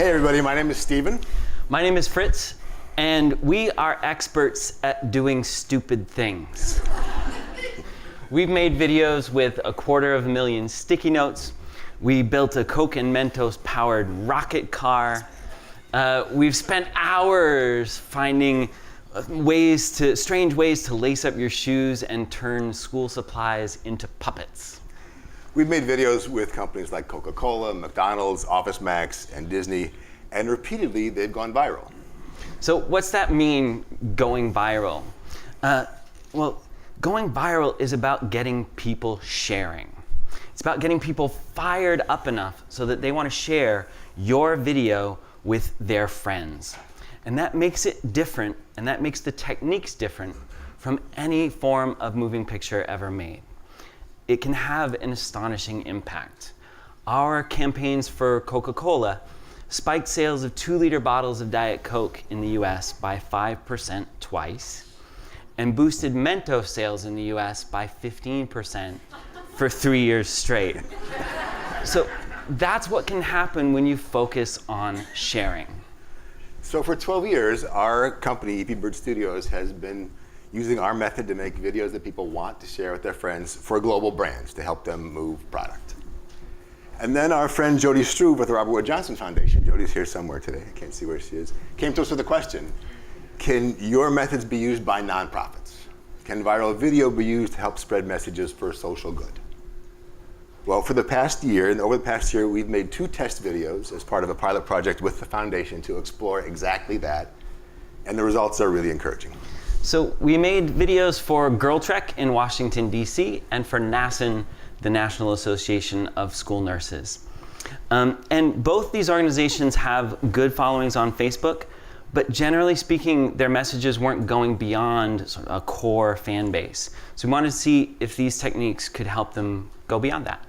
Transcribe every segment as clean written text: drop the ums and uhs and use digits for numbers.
Hey everybody, my name is Steven. My name is Fritz, and we are experts at doing stupid things. We've made videos with 250,000 sticky notes. We built a Coke and Mentos powered rocket car. We've spent hours finding strange ways to lace up your shoes and turn school supplies into puppets. We've made videos with companies like Coca-Cola, McDonald's, Office Max, and Disney, and repeatedly they've gone viral. So what's that mean, going viral? Well, going viral is about getting people sharing. It's about getting people fired up enough so that they want to share your video with their friends. And that makes it different, and that makes the techniques different from any form of moving picture ever made. It can have an astonishing impact. Our campaigns for Coca-Cola spiked sales of 2-liter bottles of Diet Coke in the US by 5% twice, and boosted Mentos sales in the US by 15% for 3 years straight. So that's what can happen when you focus on sharing. So for 12 years, our company, EP Bird Studios, has been using our method to make videos that people want to share with their friends for global brands to help them move product. And then our friend Jody Struve with the Robert Wood Johnson Foundation, Jody's here somewhere today, I can't see where she is, came to us with a question. Can your methods be used by nonprofits? Can viral video be used to help spread messages for social good? Well, for the past year, and over the past year, we've made 2 test videos as part of a pilot project with the foundation to explore exactly that, and the results are really encouraging. So we made videos for Girl Trek in Washington, D.C., and for NASN, the National Association of School Nurses. And both these organizations have good followings on Facebook, but generally speaking, their messages weren't going beyond sort of a core fan base. So we wanted to see if these techniques could help them go beyond that.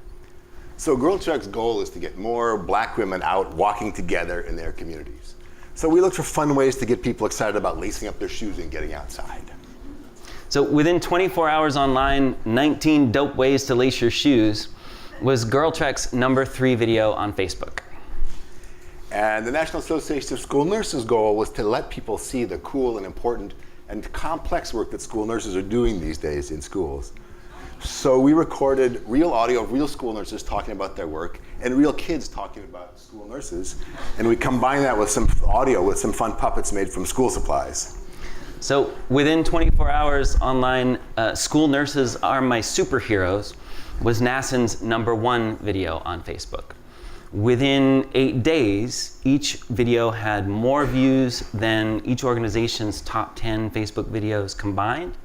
So Girl Trek's goal is to get more Black women out walking together in their communities. So we looked for fun ways to get people excited about lacing up their shoes and getting outside. So within 24 hours online, 19 dope ways to lace your shoes was Girl Trek's #3 video on Facebook. And the National Association of School Nurses' goal was to let people see the cool and important and complex work that school nurses are doing these days in schools. So we recorded real audio of real school nurses talking about their work and real kids talking about school nurses. And we combined that with some audio with some fun puppets made from school supplies. So within 24 hours online, School Nurses Are My Superheroes was NASN's #1 video on Facebook. Within 8 days, each video had more views than each organization's top 10 Facebook videos combined.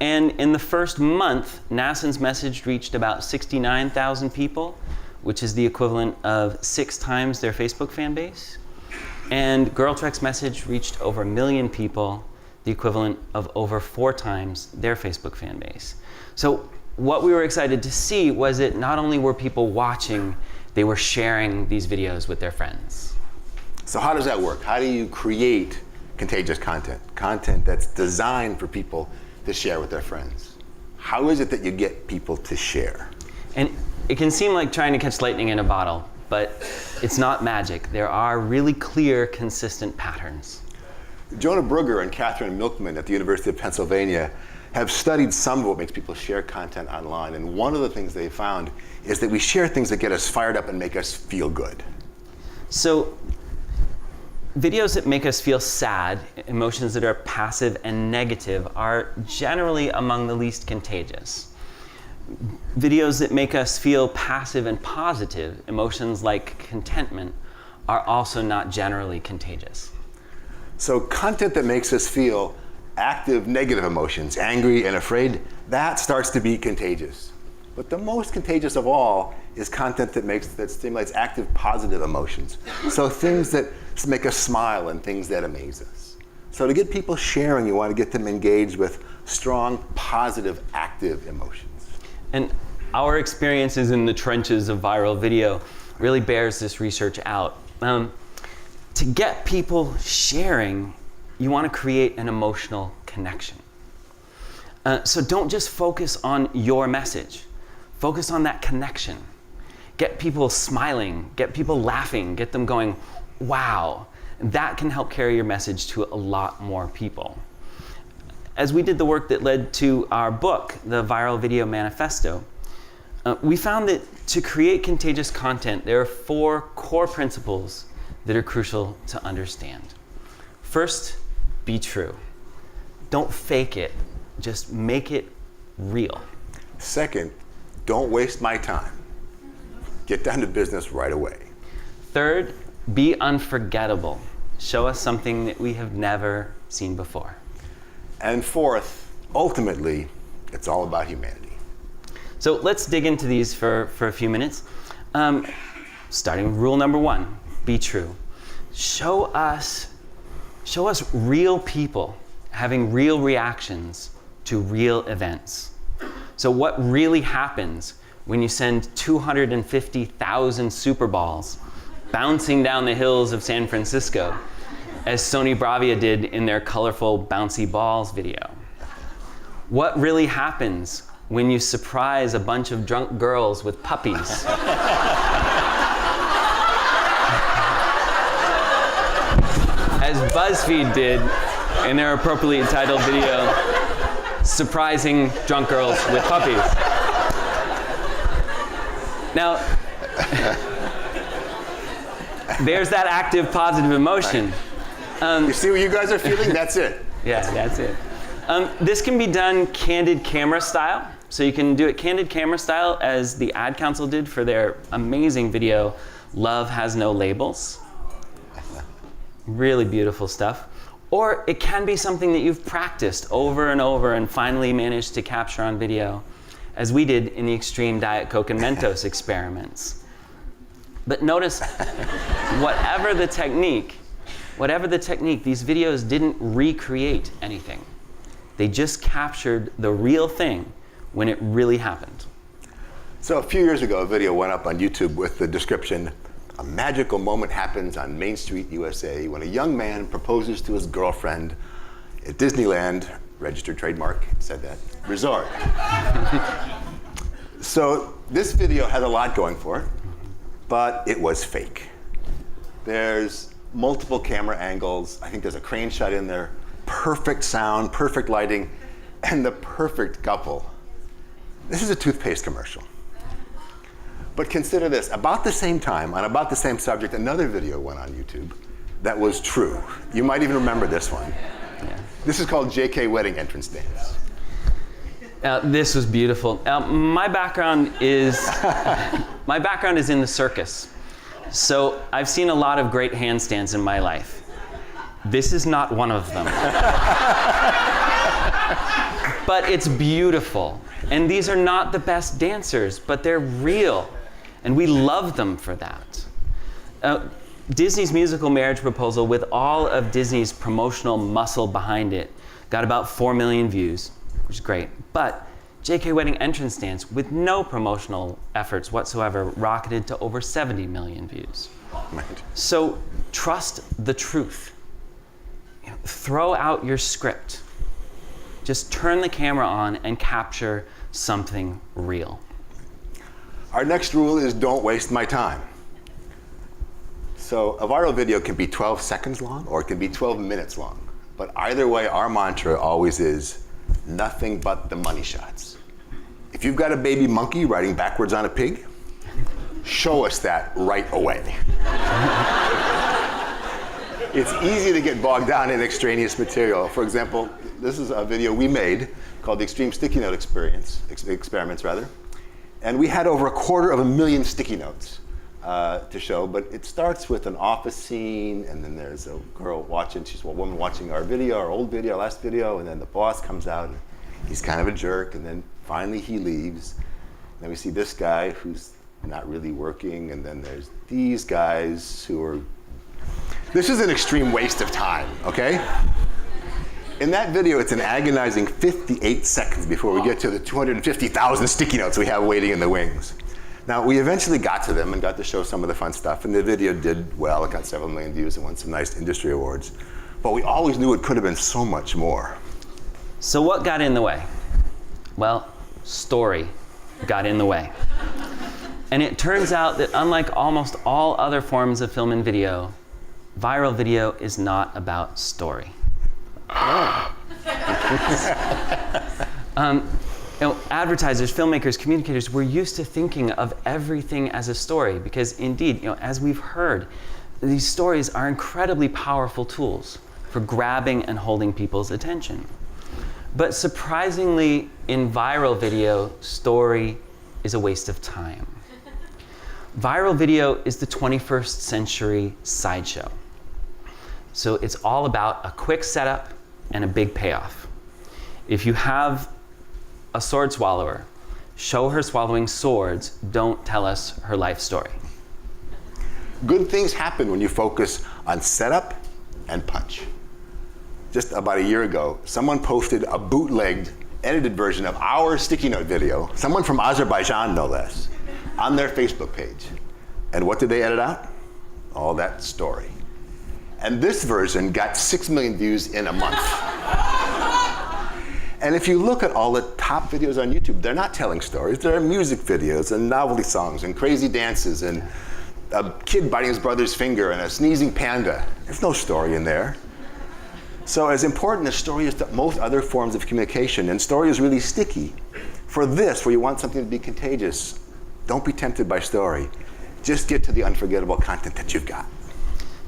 And in the first month, NASN's message reached about 69,000 people, which is the equivalent of 6 times their Facebook fan base. And Girl Trek's message reached over 1 million people, the equivalent of over 4 times their Facebook fan base. So what we were excited to see was that not only were people watching, they were sharing these videos with their friends. So how does that work? How do you create contagious content? Content that's designed for people to share with their friends. How is it that you get people to share? And it can seem like trying to catch lightning in a bottle, but it's not magic. There are really clear, consistent patterns. Jonah Brugger and Catherine Milkman at the University of Pennsylvania have studied some of what makes people share content online, and one of the things they found is that we share things that get us fired up and make us feel good. So videos that make us feel sad, emotions that are passive and negative, are generally among the least contagious. Videos that make us feel passive and positive, emotions like contentment, are also not generally contagious. So content that makes us feel active, negative emotions, angry and afraid, that starts to be contagious. But the most contagious of all is content that stimulates active, positive emotions. So things that make us smile and things that amaze us. So to get people sharing, you want to get them engaged with strong, positive, active emotions. And our experiences in the trenches of viral video really bears this research out. To get people sharing, you want to create an emotional connection. So don't just focus on your message. Focus on that connection. get people smiling, get people laughing, get them going, wow. That can help carry your message to a lot more people. As we did the work that led to our book, the Viral Video Manifesto, we found that to create contagious content, there are 4 core principles that are crucial to understand. First, be true. Don't fake it, just make it real. Second, don't waste my time. Get down to business right away. Third, be unforgettable. Show us something that we have never seen before. And fourth, ultimately, it's all about humanity. So let's dig into these for a few minutes. Starting with rule number 1, be true. Show us real people having real reactions to real events. So what really happens when you send 250,000 Super Balls bouncing down the hills of San Francisco, as Sony Bravia did in their colorful Bouncy Balls video? What really happens when you surprise a bunch of drunk girls with puppies? As BuzzFeed did in their appropriately entitled video, Surprising Drunk Girls with Puppies. Now, there's that active positive emotion. You see what you guys are feeling? That's it. Yeah, that's it. This can be done candid camera style. So you can do it candid camera style as the Ad Council did for their amazing video, Love Has No Labels. Really beautiful stuff. Or it can be something that you've practiced over and over and finally managed to capture on video, as we did in the extreme Diet Coke and Mentos experiments. But notice, whatever the technique, these videos didn't recreate anything. They just captured the real thing when it really happened. So a few years ago, a video went up on YouTube with the description, "A magical moment happens on Main Street, USA, when a young man proposes to his girlfriend at Disneyland," registered trademark, said that, "resort." So this video had a lot going for it, but it was fake. There's multiple camera angles. I think there's a crane shot in there, perfect sound, perfect lighting, and the perfect couple. This is a toothpaste commercial. But consider this, about the same time, on about the same subject, another video went on YouTube that was true. You might even remember this one. Yeah. This is called JK Wedding Entrance Dance. This was beautiful. My background is in the circus. So I've seen a lot of great handstands in my life. This is not one of them. But it's beautiful. And these are not the best dancers, but they're real. And we love them for that. Disney's musical marriage proposal, with all of Disney's promotional muscle behind it, got about 4 million views, which is great. But JK Wedding Entrance Dance, with no promotional efforts whatsoever, rocketed to over 70 million views. Right. So trust the truth. Throw out your script. Just turn the camera on and capture something real. Our next rule is don't waste my time. So a viral video can be 12 seconds long or it can be 12 minutes long. But either way, our mantra always is nothing but the money shots. If you've got a baby monkey riding backwards on a pig, show us that right away. It's easy to get bogged down in extraneous material. For example, this is a video we made called the Extreme Sticky Note Experiments. And we had over 250,000 sticky notes to show, but it starts with an office scene, and then there's a girl watching, she's a woman watching our video, our old video, our last video, and then the boss comes out, and he's kind of a jerk, and then finally he leaves. Then we see this guy who's not really working, and then there's these guys who are, this is an extreme waste of time, okay? In that video, it's an agonizing 58 seconds before we get to the 250,000 sticky notes we have waiting in the wings. Now, we eventually got to them and got to show some of the fun stuff, and the video did well. It got several million views and won some nice industry awards. But we always knew it could have been so much more. So what got in the way? Well, story got in the way. And it turns out that unlike almost all other forms of film and video, viral video is not about story. Advertisers, filmmakers, communicators, we're used to thinking of everything as a story because indeed, as we've heard, these stories are incredibly powerful tools for grabbing and holding people's attention. But surprisingly, in viral video, story is a waste of time. Viral video is the 21st century sideshow. So it's all about a quick setup and a big payoff. If you have a sword swallower, show her swallowing swords, don't tell us her life story. Good things happen when you focus on setup and punch. Just about a year ago, someone posted a bootlegged, edited version of our sticky note video, someone from Azerbaijan no less, on their Facebook page. And what did they edit out? All that story. And this version got 6 million views in a month. And if you look at all the top videos on YouTube, they're not telling stories. They're music videos and novelty songs and crazy dances and a kid biting his brother's finger and a sneezing panda. There's no story in there. So as important as story is to most other forms of communication, and story is really sticky, for this, where you want something to be contagious, don't be tempted by story. Just get to the unforgettable content that you've got.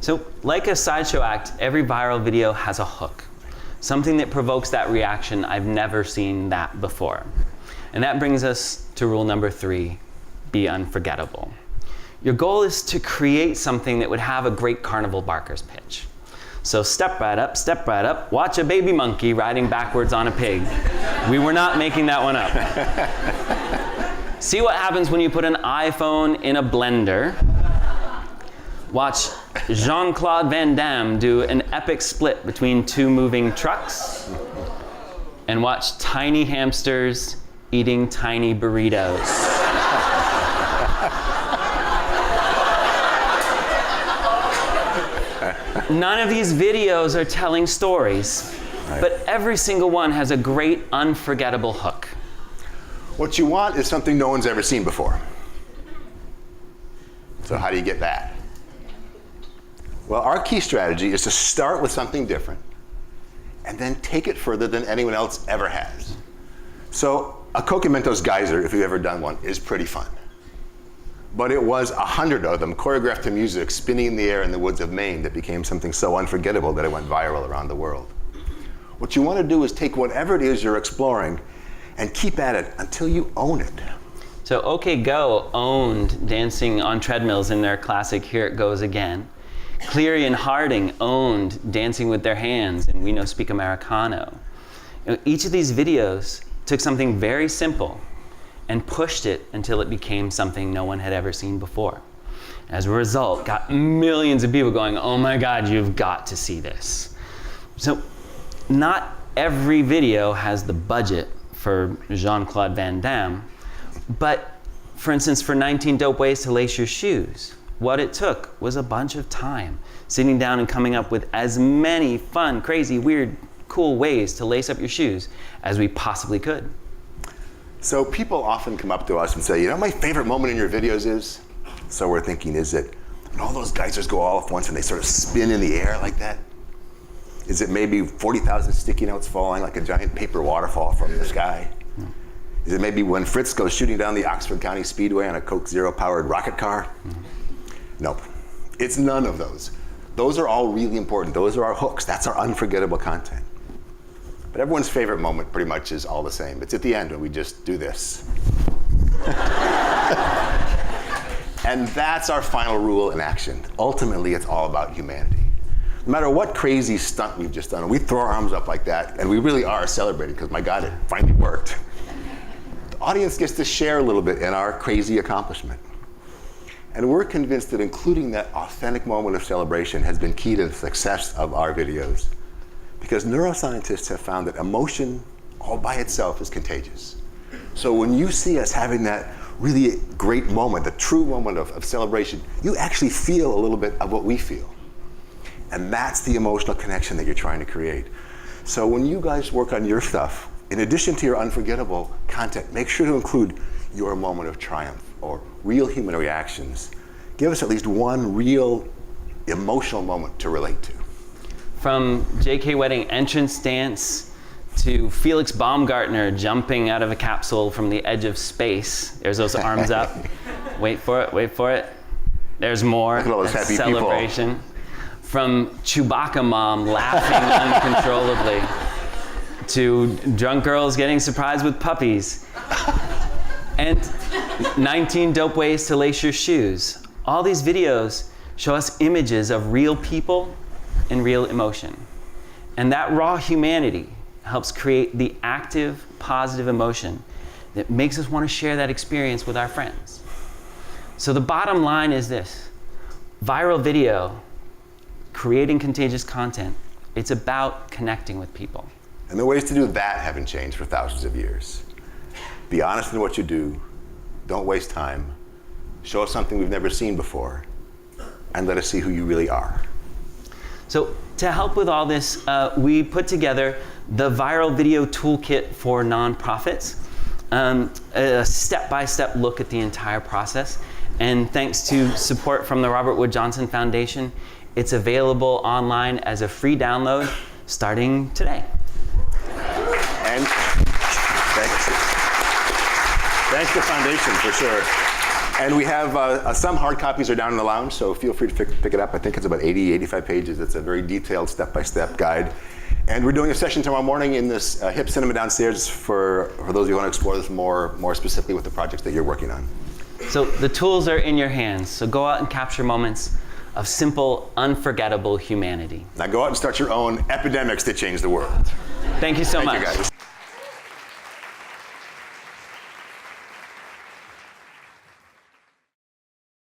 So like a sideshow act, every viral video has a hook. Something that provokes that reaction, I've never seen that before. And that brings us to rule number 3, be unforgettable. Your goal is to create something that would have a great carnival barker's pitch. So step right up, watch a baby monkey riding backwards on a pig. We were not making that one up. See what happens when you put an iPhone in a blender. Watch Jean-Claude Van Damme do an epic split between 2 moving trucks. And watch tiny hamsters eating tiny burritos. None of these videos are telling stories, but every single one has a great unforgettable hook. What you want is something no one's ever seen before. So how do you get that? Well, our key strategy is to start with something different and then take it further than anyone else ever has. So a Coke and Mentos geyser, if you've ever done one, is pretty fun. But it was 100 of them choreographed to music spinning in the air in the woods of Maine that became something so unforgettable that it went viral around the world. What you want to do is take whatever it is you're exploring and keep at it until you own it. So OK Go owned dancing on treadmills in their classic Here It Goes Again. Cleary and Harding owned dancing with their hands in We Know Speak Americano. Each of these videos took something very simple and pushed it until it became something no one had ever seen before. As a result, got millions of people going, oh my God, you've got to see this. So not every video has the budget for Jean-Claude Van Damme, but for instance, for 19 Dope Ways to Lace Your Shoes, what it took was a bunch of time, sitting down and coming up with as many fun, crazy, weird, cool ways to lace up your shoes as we possibly could. So people often come up to us and say, you know what my favorite moment in your videos is? So we're thinking, is it when all those geysers go all at once and they sort of spin in the air like that? Is it maybe 40,000 sticky notes falling like a giant paper waterfall from the sky? Is it maybe when Fritz goes shooting down the Oxford County Speedway on a Coke Zero powered rocket car? Nope, it's none of those. Those are all really important. Those are our hooks. That's our unforgettable content. But everyone's favorite moment pretty much is all the same. It's at the end when we just do this. And that's our final rule in action. Ultimately, it's all about humanity. No matter what crazy stunt we've just done, we throw our arms up like that, and we really are celebrating because, my God, it finally worked. The audience gets to share a little bit in our crazy accomplishment. And we're convinced that including that authentic moment of celebration has been key to the success of our videos. Because neuroscientists have found that emotion all by itself is contagious. So when you see us having that really great moment, the true moment of celebration, you actually feel a little bit of what we feel. And that's the emotional connection that you're trying to create. So when you guys work on your stuff, in addition to your unforgettable content, make sure to include your moment of triumph or real human reactions. Give us at least one real emotional moment to relate to. From JK Wedding entrance dance to Felix Baumgartner jumping out of a capsule from the edge of space. There's those arms up. Wait for it, wait for it. There's more. Look at all those happy celebration. People. From Chewbacca mom laughing uncontrollably to drunk girls getting surprised with puppies. And 19 dope ways to lace your shoes. All these videos show us images of real people and real emotion. And that raw humanity helps create the active, positive emotion that makes us want to share that experience with our friends. So the bottom line is this: viral video, creating contagious content, it's about connecting with people. And the ways to do that haven't changed for thousands of years. Be honest in what you do, don't waste time, show us something we've never seen before, and let us see who you really are. So to help with all this, we put together the Viral Video Toolkit for Nonprofits, a step-by-step look at the entire process. And thanks to support from the Robert Wood Johnson Foundation, it's available online as a free download starting today. And thanks to the foundation, for sure. And we have some hard copies are down in the lounge, so feel free to pick it up. I think it's about 80, 85 pages. It's a very detailed step-by-step guide. And we're doing a session tomorrow morning in this hip cinema downstairs for those of you who want to explore this more specifically with the projects that you're working on. So the tools are in your hands, so go out and capture moments of simple, unforgettable humanity. Now go out and start your own epidemics to change the world. Thank you so much. Thank you, guys.